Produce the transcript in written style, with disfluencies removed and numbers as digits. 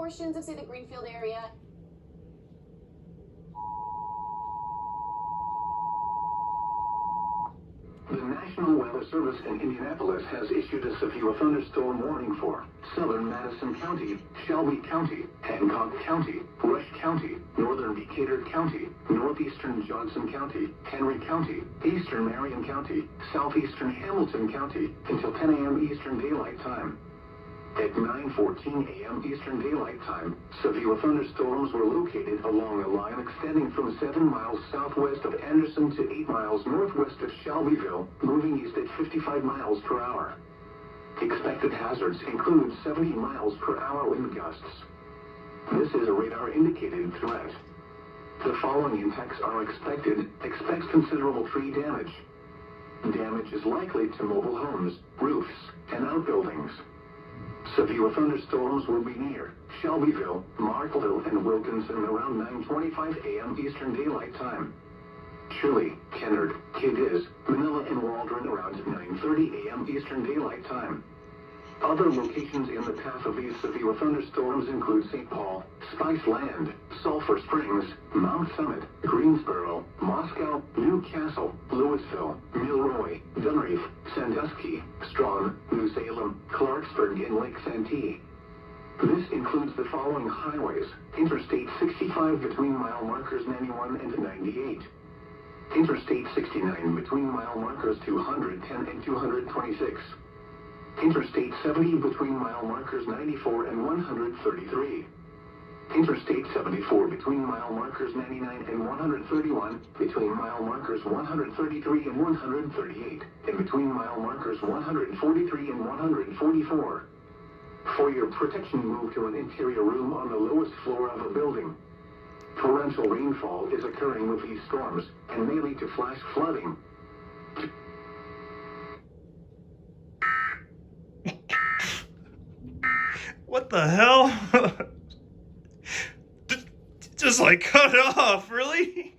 portions of, say, the Greenfield area. The National Weather Service in Indianapolis has issued a severe thunderstorm warning for southern Madison County, Shelby County, Hancock County, Rush County, northern Decatur County, northeastern Johnson County, Henry County, eastern Marion County, southeastern Hamilton County until 10 a.m. Eastern Daylight Time. At 9:14 a.m. Eastern Daylight Time, severe thunderstorms were located along a line extending from 7 miles southwest of Anderson to 8 miles northwest of Shelbyville, moving east at 55 miles per hour. Expected hazards include 70 miles per hour wind gusts. This is a radar-indicated threat. The following impacts are expected. Expect considerable tree damage. Damage is likely to mobile homes, roofs, and outbuildings. Severe thunderstorms will be near Shelbyville, Markville, and Wilkinson around 9:25 a.m. Eastern Daylight Time. Shirley, Kennard, Cadiz, Manila, and Waldron around 9:30 a.m. Eastern Daylight Time. Other locations in the path of these severe thunderstorms include St. Paul, Spice Land, Sulphur Springs, Mount Summit, Greensboro, Moscow, Newcastle, Louisville, Milroy, Dunreef, Sandusky, Strawn, New Salem, Clarksburg, and Lake Santee. This includes the following highways: Interstate 65 between mile markers 91 and 98. Interstate 69 between mile markers 210 and 226. Interstate 70 between mile markers 94 and 133. Interstate 74 between mile markers 99 and 131, between mile markers 133 and 138, and between mile markers 143 and 144. For your protection, move to an interior room on the lowest floor of a building. Torrential rainfall is occurring with these storms and may lead to flash flooding. What the hell? Just like cut it off, really?